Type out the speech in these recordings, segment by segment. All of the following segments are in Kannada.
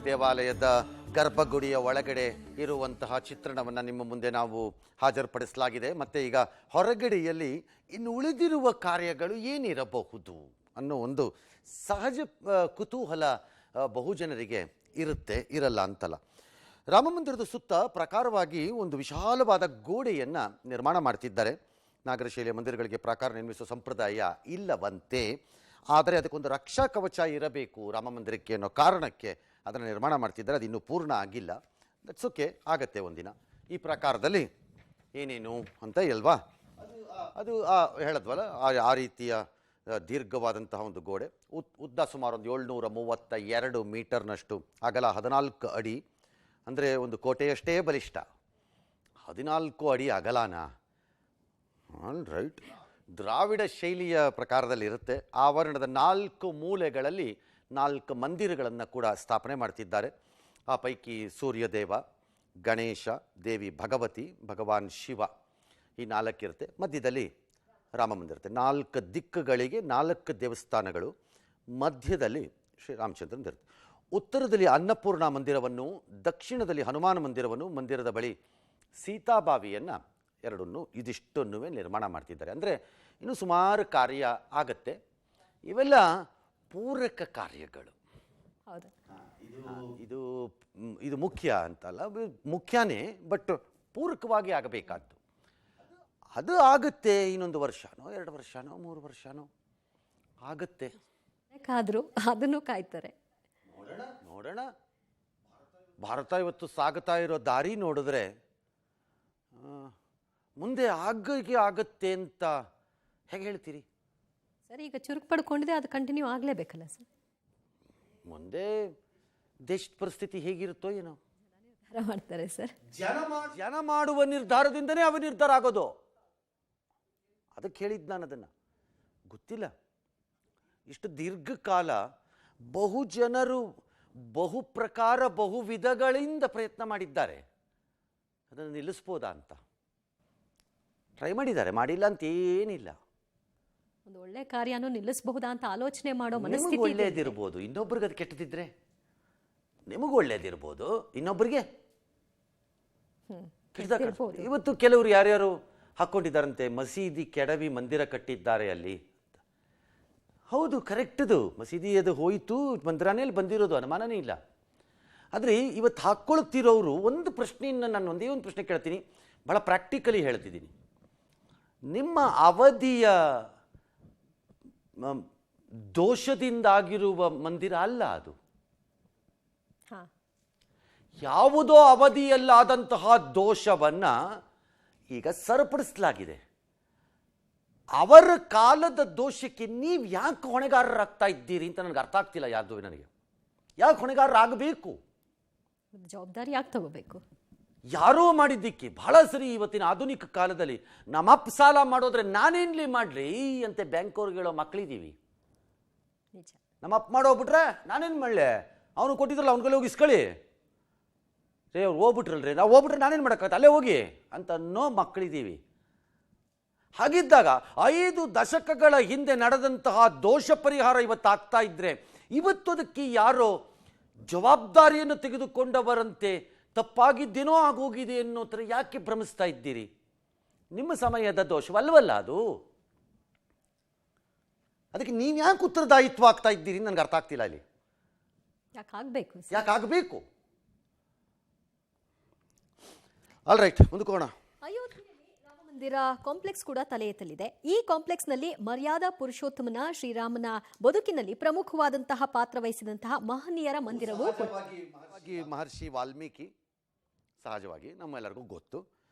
ದೇವಾಲಯದ ಗರ್ಭಗುಡಿಯ ಒಳಗಡೆ ಇರುವಂತಹ ಚಿತ್ರಣವನ್ನು ನಿಮ್ಮ ಮುಂದೆ ನಾವು ಹಾಜರುಪಡಿಸಲಾಗಿದೆ. ಮತ್ತು ಈಗ ಹೊರಗಡೆಯಲ್ಲಿ ಇನ್ನು ಉಳಿದಿರುವ ಕಾರ್ಯಗಳು ಏನಿರಬಹುದು ಅನ್ನೋ ಒಂದು ಸಹಜ ಕುತೂಹಲ ಬಹುಜನರಿಗೆ ಇರುತ್ತೆ, ಇರಲ್ಲ ಅಂತಲ್ಲ. ರಾಮಮಂದಿರದ ಸುತ್ತ ಪ್ರಕಾರವಾಗಿ ಒಂದು ವಿಶಾಲವಾದ ಗೋಡೆಯನ್ನು ನಿರ್ಮಾಣ ಮಾಡ್ತಿದ್ದಾರೆ. ನಾಗರ ಶೈಲಿಯ ಮಂದಿರಗಳಿಗೆ ಪ್ರಾಕಾರ ನಿರ್ಮಿಸುವ ಸಂಪ್ರದಾಯ ಇಲ್ಲವಂತೆ. ಆದರೆ ಅದಕ್ಕೊಂದು ರಕ್ಷಾ ಕವಚ ಇರಬೇಕು ರಾಮ ಮಂದಿರಕ್ಕೆ ಅನ್ನೋ ಕಾರಣಕ್ಕೆ ಅದನ್ನು ನಿರ್ಮಾಣ ಮಾಡ್ತಿದ್ದಾರೆ. ಅದು ಇನ್ನೂ ಪೂರ್ಣ ಆಗಿಲ್ಲ. ದಟ್ಸ್ ಓಕೆ, ಆಗತ್ತೆ ಒಂದಿನ. ಈ ಪ್ರಕಾರದಲ್ಲಿ ಏನೇನು ಅಂತ ಅಲ್ವಾ, ಅದು ಹೇಳಿದ್ವಲ್ಲ, ಆ ರೀತಿಯ ದೀರ್ಘವಾದಂತಹ ಒಂದು ಗೋಡೆ, ಉದ್ದ ಸುಮಾರು ಒಂದು 732 ಮೀಟರ್ನಷ್ಟು, ಅಗಲ 14 ಅಡಿ. ಅಂದರೆ ಒಂದು ಕೋಟೆಯಷ್ಟೇ ಬಲಿಷ್ಠ. 14 ಅಡಿ ಅಗಲಾನ? All right. ದ್ರಾವಿಡ ಶೈಲಿಯ ಪ್ರಕಾರದಲ್ಲಿ ಇರುತ್ತೆ. ಆವರಣದ 4 ಮೂಲೆಗಳಲ್ಲಿ 4 ಮಂದಿರಗಳನ್ನು ಕೂಡ ಸ್ಥಾಪನೆ ಮಾಡ್ತಿದ್ದಾರೆ. ಆ ಪೈಕಿ ಸೂರ್ಯದೇವ, ಗಣೇಶ, ದೇವಿ ಭಗವತಿ, ಭಗವಾನ್ ಶಿವ, ಈ 4 ಇರುತ್ತೆ. ಮಧ್ಯದಲ್ಲಿ ರಾಮ ಮಂದಿರ ಇರುತ್ತೆ. 4 ದಿಕ್ಕುಗಳಿಗೆ 4 ದೇವಸ್ಥಾನಗಳು, ಮಧ್ಯದಲ್ಲಿ ಶ್ರೀರಾಮಚಂದ್ರನ ಇರುತ್ತೆ. ಉತ್ತರದಲ್ಲಿ ಅನ್ನಪೂರ್ಣ ಮಂದಿರವನ್ನು, ದಕ್ಷಿಣದಲ್ಲಿ ಹನುಮಾನ ಮಂದಿರವನ್ನು, ಮಂದಿರದ ಬಳಿ ಸೀತಾಬಾವಿಯನ್ನು, ಎರಡನ್ನೂ ಇದಿಷ್ಟನ್ನೂ ನಿರ್ಮಾಣ ಮಾಡ್ತಿದ್ದಾರೆ. ಅಂದರೆ ಇನ್ನೂ ಸುಮಾರು ಕಾರ್ಯ ಆಗತ್ತೆ. ಇವೆಲ್ಲ ಪೂರಕ ಕಾರ್ಯಗಳು. ಇದು ಮುಖ್ಯ ಅಂತಲ್ಲ, ಮುಖ್ಯನೇ, ಬಟ್ ಪೂರಕವಾಗಿ ಆಗಬೇಕಾದ್ದು. ಅದು ಆಗುತ್ತೆ. ಇನ್ನೊಂದು ವರ್ಷನೋ 2 ವರ್ಷನೋ 3 ವರ್ಷನೋ ಆಗುತ್ತೆ. ಕಾದ್ರು ಅದನ್ನು ಕಾಯ್ತಾರೆ. ನೋಡೋಣ. ಭಾರತ ಇವತ್ತು ಸಾಗುತ್ತಾ ಇರೋ ದಾರಿ ನೋಡಿದ್ರೆ ಮುಂದೆ ಆಗತ್ತೆ ಅಂತ ಹೇಗೆ ಹೇಳ್ತೀರಿ ಸರ್? ಈಗ ಚುರುಕು ಪಡ್ಕೊಂಡಿದೆ, ಅದು ಕಂಟಿನ್ಯೂ ಆಗಲೇಬೇಕಲ್ಲ ಸರ್. ಮುಂದೆ ದೇಶದ ಪರಿಸ್ಥಿತಿ ಹೇಗಿರುತ್ತೋ ಏನೋ ಮಾಡ್ತಾರೆ ಸರ್. ಜನ ಮಾಡುವ ನಿರ್ಧಾರದಿಂದನೇ ಅವ ನಿರ್ಧಾರ ಆಗೋದು. ಅದಕ್ಕೆ ಹೇಳಿದ್ದು ನಾನು, ಅದನ್ನು ಗೊತ್ತಿಲ್ಲ. ಇಷ್ಟು ದೀರ್ಘಕಾಲ ಬಹು ಜನರು ಬಹು ಪ್ರಕಾರ ಬಹು ವಿಧಗಳಿಂದ ಪ್ರಯತ್ನ ಮಾಡಿದ್ದಾರೆ. ಅದನ್ನು ನಿಲ್ಲಿಸ್ಬೋದಾ ಅಂತ ಟ್ರೈ ಮಾಡಿದ್ದಾರೆ, ಮಾಡಿಲ್ಲ ಅಂತ ಏನಿಲ್ಲ. ಒಂದು ಒಳ್ಳೆ ಕಾರ್ಯನೂ ನಿಲ್ಲಿಸಬಹುದಾ ಅಂತ ಆಲೋಚನೆ ಮಾಡೋ ಮನಸ್ಥಿತಿ. ನಿಮಗೆ ಒಳ್ಳೇದಿರ್ಬೋದು, ಇನ್ನೊಬ್ರಿಗೆ ಅದು ಕೆಟ್ಟದಿದ್ರೆ ನಿಮಗೂ ಒಳ್ಳೇದಿರ್ಬೋದು, ಇನ್ನೊಬ್ಬರಿಗೆ ಕೆಟ್ಟದಾಗ. ಇವತ್ತು ಕೆಲವರು ಯಾರ್ಯಾರು ಹಾಕ್ಕೊಂಡಿದ್ದಾರಂತೆ, ಮಸೀದಿ ಕೆಡವಿ ಮಂದಿರ ಕಟ್ಟಿದ್ದಾರೆ ಅಲ್ಲಿ. ಹೌದು, ಕರೆಕ್ಟದು. ಮಸೀದಿ ಅದು ಹೋಯಿತು, ಮಂದಿರನೇ ಅಲ್ಲಿ ಬಂದಿರೋದು, ಅನುಮಾನನೇ ಇಲ್ಲ. ಆದರೆ ಇವತ್ತು ಹಾಕ್ಕೊಳ್ತಿರೋರು ಒಂದು ಪ್ರಶ್ನೆಯನ್ನು ನಾನು ಒಂದೇ ಒಂದು ಪ್ರಶ್ನೆ ಕೇಳ್ತೀನಿ, ಭಾಳ ಪ್ರಾಕ್ಟಿಕಲಿ ಹೇಳ್ತಿದ್ದೀನಿ. ನಿಮ್ಮ ಅವಧಿಯ ದೋಷದಿಂದಾಗಿರುವ ಮಂದಿರ ಅಲ್ಲ ಅದು. ಯಾವುದೋ ಅವಧಿಯಲ್ಲಾದಂತಹ ದೋಷವನ್ನು ಈಗ ಸರಿಪಡಿಸಲಾಗಿದೆ. ಅವರ ಕಾಲದ ದೋಷಕ್ಕೆ ನೀವು ಯಾಕೆ ಹೊಣೆಗಾರರಾಗ್ತಾ ಇದ್ದೀರಿ ಅಂತ ನನಗೆ ಅರ್ಥ ಆಗ್ತಿಲ್ಲ. ಯಾರ್ದು ನನಗೆ ಯಾಕೆ ಹೊಣೆಗಾರರಾಗಬೇಕು? ಜವಾಬ್ದಾರಿ ಯಾಕೆ ತಗೋಬೇಕು? ಯಾರೋ ಮಾಡಿದ್ದಕ್ಕೆ ಬಹಳ ಸರಿ. ಇವತ್ತಿನ ಆಧುನಿಕ ಕಾಲದಲ್ಲಿ ನಮ್ಮಪ್ಪ ಸಾಲ ಮಾಡೋದ್ರೆ ನಾನೇನ್ಲಿ ಮಾಡಲಿ ಅಂತೆ ಬ್ಯಾಂಕ್ ಅವ್ರಿಗೆ ಹೇಳೋ ಮಕ್ಕಳಿದ್ದೀವಿ. ನಮ್ಮಪ್ಪ ಮಾಡೋಗ್ಬಿಟ್ರೆ ನಾನೇನು ಮಾಡಲೆ, ಅವನು ಕೊಟ್ಟಿದ್ರಲ್ಲ ಅವ್ನ ಕಡೆ ಹೋಗಿ ಇಸ್ಕೊಳ್ಳಿ ರೇ, ಅವ್ರು ಹೋಗ್ಬಿಟ್ರಲ್ರಿ, ನಾವು ಹೋಗ್ಬಿಟ್ರೆ ನಾನೇನು ಮಾಡೋಕ್ಕಾಗತ್ತೆ, ಅಲ್ಲೇ ಹೋಗಿ ಅಂತ ಅನ್ನೋ ಮಕ್ಕಳಿದ್ದೀವಿ. ಹಾಗಿದ್ದಾಗ 5 ದಶಕಗಳ ಹಿಂದೆ ನಡೆದಂತಹ ದೋಷ ಪರಿಹಾರ ಇವತ್ತಾಗ್ತಾ ಇದ್ರೆ, ಇವತ್ತು ಅದಕ್ಕೆ ಯಾರೋ ಜವಾಬ್ದಾರಿಯನ್ನು ತೆಗೆದುಕೊಂಡವರಂತೆ ತಪ್ಪಾಗಿದ್ದೇನೋ ಆಗೋಗಿದೆ ಅನ್ನೋ ಥರ ಯಾಕೆ ಭ್ರಮಿಸ್ತಾ ಇದ್ದೀರಿ? ನಿಮ್ಮ ಸಮಯದ ದೋಷವಲ್ವಲ್ಲ ಅದು. ಅದಕ್ಕೆ ನೀವು ಯಾಕೆ ಉತ್ತರದಾಯಿತ್ವ ಆಗ್ತಾ ಇದ್ದೀರಿ ನನಗೆ ಅರ್ಥ ಆಗ್ತಿಲ್ಲ. ಇಲ್ಲಿ ಯಾಕಾಗಬೇಕು? All right, ಮುಂದಕ್ಕೋಣ. ಮಂದಿರ ಕಾಂಪ್ಲೆಕ್ಸ್ ಕೂಡ ತಲೆ ಎತ್ತಲಿದೆ. ಈ ಕಾಂಪ್ಲೆಕ್ಸ್ ನಲ್ಲಿ ಮರ್ಯಾದಾ ಪುರುಷೋತ್ತಮನ ಶ್ರೀರಾಮನ ಬದುಕಿನಲ್ಲಿ ಪ್ರಮುಖವಾದಂತಹ ಪಾತ್ರ ವಹಿಸಿದಂತಹ ಮಹನೀಯರ ಮಂದಿರವು ಮಹರ್ಷಿ ವಾಲ್ಮೀಕಿ, ಸಹಜವಾಗಿ ನಮ್ಮೆಲ್ಲರಿಗೂ ಗೊತ್ತು.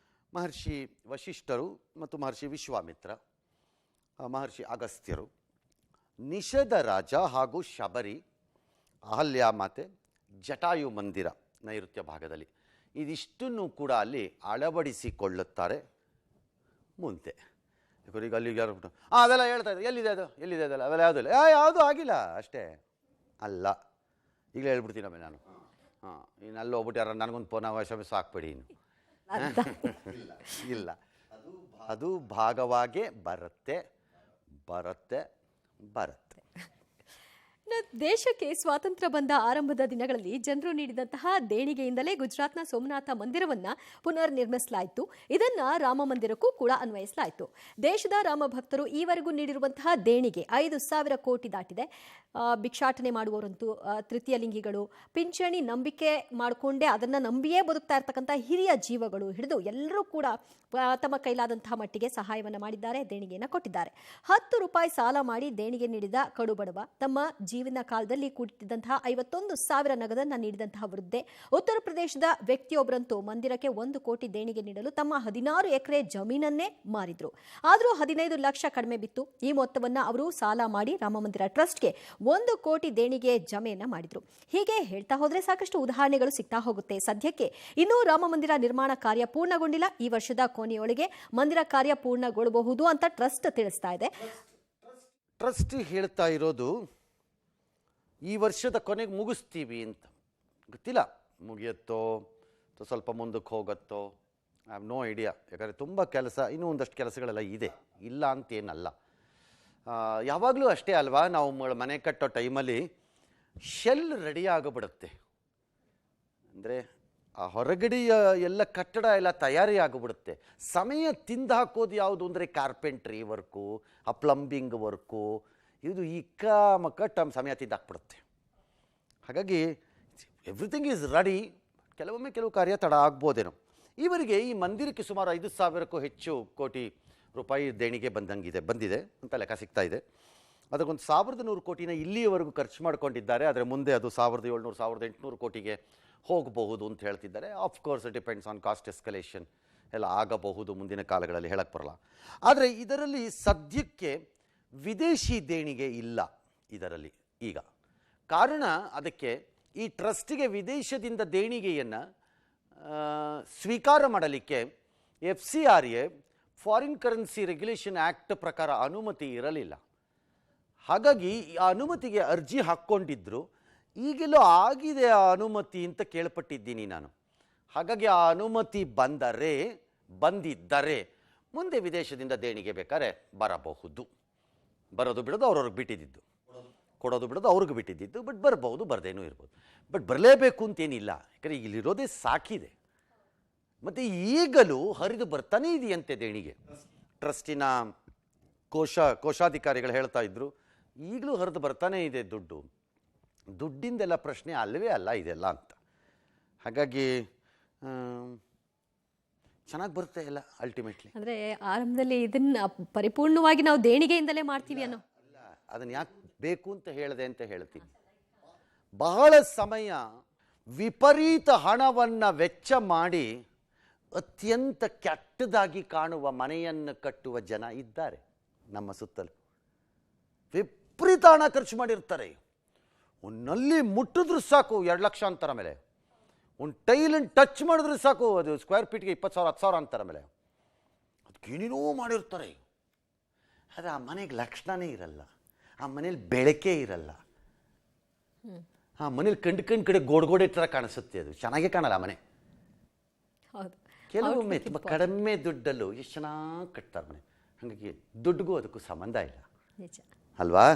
ಮಹರ್ಷಿ ವಶಿಷ್ಠರು ಮತ್ತು ಮಹರ್ಷಿ ವಿಶ್ವಾಮಿತ್ರ, ಮಹರ್ಷಿ ಅಗಸ್ತ್ಯರು, ನಿಷಧ ರಾಜ ಹಾಗೂ ಶಬರಿ, ಅಹಲ್ಯ ಮಾತೆ, ಜಟಾಯು ಮಂದಿರ ನೈಋತ್ಯ ಭಾಗದಲ್ಲಿ, ಇದಿಷ್ಟನ್ನು ಕೂಡ ಅಲ್ಲಿ ಅಳವಡಿಸಿಕೊಳ್ಳುತ್ತಾರೆ. ಮುಂದೆ ಈಗ ಅಲ್ಲಿ ಯಾರು ಅದೆಲ್ಲ ಹೇಳ್ತಾ ಇದ್ದಾರೆ, ಎಲ್ಲಿದೆ ಅದೆಲ್ಲ, ಅವೆಲ್ಲ ಯಾವುದಿಲ್ಲ, ಯಾವುದೂ ಆಗಿಲ್ಲ ಅಷ್ಟೇ ಅಲ್ಲ. ಈಗಲೇ ಹೇಳ್ಬಿಡ್ತೀನಿ ಆಮೇಲೆ ನಾನು. ಇನ್ನು ಅಲ್ಲಿ ಹೋಗ್ಬಿಟ್ಟು ಯಾರು ನನಗೊಂದು ಫೋನ್ ಅವಶ್ಯಕ ಹಾಕ್ಬೇಡಿ ಇನ್ನು. ಇಲ್ಲ, ಅದು ಭಾಗವಾಗೇ ಬರುತ್ತೆ. ದೇಶಕ್ಕೆ ಸ್ವಾತಂತ್ರ್ಯ ಬಂದ ಆರಂಭದ ದಿನಗಳಲ್ಲಿ ಜನರು ನೀಡಿದಂತಹ ದೇಣಿಗೆಯಿಂದಲೇ ಗುಜರಾತ್ನ ಸೋಮನಾಥ ಮಂದಿರವನ್ನ ಪುನರ್ ನಿರ್ಮಿಸಲಾಯಿತು. ಇದನ್ನ ರಾಮ ಮಂದಿರಕ್ಕೂ ಕೂಡ ಅನ್ವಯಿಸಲಾಯಿತು. ದೇಶದ ರಾಮ ಭಕ್ತರು ಈವರೆಗೂ ನೀಡಿರುವಂತಹ ದೇಣಿಗೆ 5,000 ಕೋಟಿ ದಾಟಿದೆ. ಭಿಕ್ಷಾಟನೆ ಮಾಡುವವರಂತೂ ತೃತೀಯ ಲಿಂಗಿಗಳು, ಪಿಂಚಣಿ ನಂಬಿಕೆ ಮಾಡಿಕೊಂಡೇ ಅದನ್ನ ನಂಬಿಯೇ ಬದುಕ್ತಾ ಇರ್ತಕ್ಕಂಥ ಹಿರಿಯ ಜೀವಗಳು ಹಿಡಿದು ಎಲ್ಲರೂ ಕೂಡ ತಮ್ಮ ಕೈಲಾದಂತಹ ಮಟ್ಟಿಗೆ ಸಹಾಯವನ್ನ ಮಾಡಿದ್ದಾರೆ, ದೇಣಿಗೆಯನ್ನು ಕೊಟ್ಟಿದ್ದಾರೆ. 10 ರೂಪಾಯಿ ಸಾಲ ಮಾಡಿ ದೇಣಿಗೆ ನೀಡಿದ ಕಡು ಬಡವ, ತಮ್ಮ ಜೀವನ ಕಾಲದಲ್ಲಿ ಕೂಡಿಟ್ಟಿದ್ದಂತಹ 51,000 ನಗದನ್ನ ನೀಡಿದಂತಹ ವೃದ್ಧೆ. ಉತ್ತರ ಪ್ರದೇಶದ ವ್ಯಕ್ತಿಯೊಬ್ಬರಂತೂ ಮಂದಿರಕ್ಕೆ 1 ಕೋಟಿ ದೇಣಿಗೆ ನೀಡಲು ತಮ್ಮ 16 ಎಕರೆ ಜಮೀನನ್ನೇ ಮಾರಿದ್ರು. ಆದರೂ 15 ಲಕ್ಷ ಕಡಿಮೆ ಬಿತ್ತು. ಈ ಮೊತ್ತವನ್ನ ಅವರು ಸಾಲ ಮಾಡಿ ರಾಮಮಂದಿರ ಟ್ರಸ್ಟ್ಗೆ 1 ಕೋಟಿ ದೇಣಿಗೆ ಜಮೆಯನ್ನ ಮಾಡಿದ್ರು. ಹೀಗೆ ಹೇಳ್ತಾ ಹೋದ್ರೆ ಸಾಕಷ್ಟು ಉದಾಹರಣೆಗಳು ಸಿಗ್ತಾ ಹೋಗುತ್ತೆ. ಸದ್ಯಕ್ಕೆ ಇನ್ನೂ ರಾಮ ಮಂದಿರ ನಿರ್ಮಾಣ ಕಾರ್ಯ ಪೂರ್ಣಗೊಂಡಿಲ್ಲ. ಈ ವರ್ಷದ ಕೊನೆಯೊಳಗೆ ಮಂದಿರ ಕಾರ್ಯ ಪೂರ್ಣಗೊಳ್ಳಬಹುದು ಅಂತ ಟ್ರಸ್ಟ್ ತಿಳಿಸ್ತಾ ಇದೆ. ಟ್ರಸ್ಟ್ ಹೇಳ್ತಾ ಇರೋದು ಈ ವರ್ಷದ ಕೊನೆಗೆ ಮುಗಿಸ್ತೀವಿ ಅಂತ. ಗೊತ್ತಿಲ್ಲ ಮುಗಿಯುತ್ತೋ ಅಥವಾ ಸ್ವಲ್ಪ ಮುಂದಕ್ಕೆ ಹೋಗುತ್ತೋ, ಐ ಹ್ಯಾವ್ ನೋ ಐಡಿಯಾ. ಯಾಕಂದರೆ ತುಂಬ ಕೆಲಸ, ಇನ್ನೂ ಒಂದಷ್ಟು ಕೆಲಸಗಳೆಲ್ಲ ಇದೆ, ಇಲ್ಲ ಅಂತೇನಲ್ಲ. ಯಾವಾಗಲೂ ಅಷ್ಟೇ ಅಲ್ವಾ, ನಾವು ಮನೆ ಕಟ್ಟೋ ಟೈಮಲ್ಲಿ ಶೆಲ್ ರೆಡಿ ಆಗಿಬಿಡುತ್ತೆ. ಅಂದರೆ ಆ ಹೊರಗಡೆಯ ಎಲ್ಲ ಕಟ್ಟಡ ಎಲ್ಲ ತಯಾರಿ ಆಗಿಬಿಡುತ್ತೆ. ಸಮಯ ತಿಂದು ಹಾಕೋದು ಯಾವುದು ಅಂದರೆ ಕಾರ್ಪೆಂಟ್ರಿ ವರ್ಕು, ಆ ಪ್ಲಂಬಿಂಗ್ ವರ್ಕು, ಇದು ಸಮಯ ತಿಂದು ಹಾಕ್ಬಿಡುತ್ತೆ. ಹಾಗಾಗಿ ಎವ್ರಿಥಿಂಗ್ ಈಸ್ ರೆಡಿ. ಕೆಲವೊಮ್ಮೆ ಕೆಲವು ಕಾರ್ಯ ತಡ ಆಗ್ಬೋದೇನೋ. ಈವರೆಗೆ ಈ ಮಂದಿರಕ್ಕೆ ಸುಮಾರು 5,000ಕ್ಕೂ ಹೆಚ್ಚು ಕೋಟಿ ರೂಪಾಯಿ ದೇಣಿಗೆ ಬಂದಿದೆ ಅಂತ ಲೆಕ್ಕ ಸಿಗ್ತಾ ಇದೆ. ಅದಕ್ಕೊಂದು 1,100 ಕೋಟಿನ ಇಲ್ಲಿಯವರೆಗೂ ಖರ್ಚು ಮಾಡ್ಕೊಂಡಿದ್ದಾರೆ. ಆದರೆ ಮುಂದೆ ಅದು 1,700 1,800 ಕೋಟಿಗೆ ಹೋಗಬಹುದು ಅಂತ ಹೇಳ್ತಿದ್ದಾರೆ. Of course it depends on cost escalation ಎಲ್ಲ ಆಗಬಹುದು ಮುಂದಿನ ಕಾಲಗಳಲ್ಲಿ, ಹೇಳಕ್ಕೆ ಬರಲ್ಲ. ಆದರೆ ಇದರಲ್ಲಿ ಸದ್ಯಕ್ಕೆ ವಿದೇಶಿ ದೇಣಿಗೆ ಇಲ್ಲ ಇದರಲ್ಲಿ ಈಗ. ಕಾರಣ ಅದಕ್ಕೆ ಈ ಟ್ರಸ್ಟಿಗೆ ವಿದೇಶದಿಂದ ದೇಣಿಗೆಯನ್ನು ಸ್ವೀಕಾರ ಮಾಡಲಿಕ್ಕೆ FCRA foreign currency regulation act ಪ್ರಕಾರ ಅನುಮತಿ ಇರಲಿಲ್ಲ. ಹಾಗಾಗಿ ಆ ಅನುಮತಿಗೆ ಅರ್ಜಿ ಹಾಕ್ಕೊಂಡಿದ್ರು. ಈಗೆಲ್ಲೋ ಆಗಿದೆ ಆ ಅನುಮತಿ ಅಂತ ಕೇಳ್ಪಟ್ಟಿದ್ದೀನಿ ನಾನು. ಹಾಗಾಗಿ ಆ ಅನುಮತಿ ಬಂದಿದ್ದರೆ ಮುಂದೆ ವಿದೇಶದಿಂದ ದೇಣಿಗೆ ಬೇಕಾದ್ರೆ ಬರಬಹುದು. ಬರೋದು ಬಿಡೋದು ಅವ್ರವ್ರಿಗೆ ಬಿಟ್ಟಿದ್ದು, ಕೊಡೋದು ಬಿಡೋದು ಅವ್ರಿಗೆ ಬಿಟ್ಟಿದ್ದು. ಬಟ್ ಬರ್ಬೋದು, ಬರ್ದೇನೂ ಇರ್ಬೋದು. ಬಟ್ ಬರಲೇಬೇಕು ಅಂತೇನಿಲ್ಲ. ಯಾಕಂದರೆ ಇಲ್ಲಿರೋದೇ ಸಾಕಿದೆ. ಮತ್ತು ಈಗಲೂ ಹರಿದು ಬರ್ತಾನೇ ಇದೆಯಂತೆ ದೇಣಿಗೆ. ಟ್ರಸ್ಟಿನ ಕೋಶಾಧಿಕಾರಿಗಳು ಹೇಳ್ತಾ ಇದ್ರು, ಈಗಲೂ ಹರಿದು ಬರ್ತಾನೇ ಇದೆ ದುಡ್ಡಿಂದೆಲ್ಲ ಪ್ರಶ್ನೆ ಅಲ್ಲವೇ ಅಲ್ಲ ಇದೆಲ್ಲ ಅಂತ. ಹಾಗಾಗಿ ಚೆನ್ನಾಗಿ ಬರುತ್ತೆ ಎಲ್ಲ ಅಲ್ಟಿಮೇಟ್ಲಿ. ಅಂದ್ರೆ ಆರಂಭದಲ್ಲಿ ಇದನ್ನ ಪರಿಪೂರ್ಣವಾಗಿ ನಾವು ದೇಣಿಗೆಯಿಂದಲೇ ಮಾಡ್ತೀವಿ ಅನ್ನೋ ಅದನ್ನು ಯಾಕೆ ಬೇಕು ಅಂತ ಹೇಳಿದೆ ಅಂತ ಹೇಳ್ತೀನಿ. ಬಹಳ ಸಮಯ ವಿಪರೀತ ಹಣವನ್ನು ವೆಚ್ಚ ಮಾಡಿ ಅತ್ಯಂತ ಕೆಟ್ಟದಾಗಿ ಕಾಣುವ ಮನೆಯನ್ನು ಕಟ್ಟುವ ಜನ ಇದ್ದಾರೆ ನಮ್ಮ ಸುತ್ತಲೂ. ವಿಪರೀತ ಹಣ ಖರ್ಚು ಮಾಡಿರ್ತಾರೆ. ಒಂದಲ್ಲಿ ಮುಟ್ಟಿದ್ರು ಸಾಕು 2 ಲಕ್ಷ ಅಂತಾರ ಮೇಲೆ. ಒಂದು ಟೈಲನ್ನು ಟಚ್ ಮಾಡಿದ್ರೆ ಸಾಕು ಅದು ಸ್ಕ್ವೇರ್ ಫೀಟ್ಗೆ 20,000 10,000 ಅಂತಾರ ಮೇಲೆ. ಅದಕ್ಕೇನೇನೋ ಮಾಡಿರ್ತಾರೆ. ಆದರೆ ಆ ಮನೆಗೆ ಲಕ್ಷಣನೇ ಇರಲ್ಲ, ಆ ಮನೇಲಿ ಬೆಳಕೆ ಇರಲ್ಲ. ಆ ಮನೇಲಿ ಕಂಡು ಕಡೆ ಗೋಡೆ ಥರ ಕಾಣಿಸುತ್ತೆ. ಅದು ಚೆನ್ನಾಗೇ ಕಾಣಲ್ಲ ಆ ಮನೆ. ಕೆಲವೊಮ್ಮೆ ತುಂಬ ಕಡಿಮೆ ದುಡ್ಡಲ್ಲೂ ಎಷ್ಟು ಚೆನ್ನಾಗಿ ಕಟ್ತಾರೆ ಮನೆ. ಹಾಗಾಗಿ ದುಡ್ಡಿಗೂ ಅದಕ್ಕೂ ಸಂಬಂಧ ಇಲ್ಲ ಅಲ್ವಾ?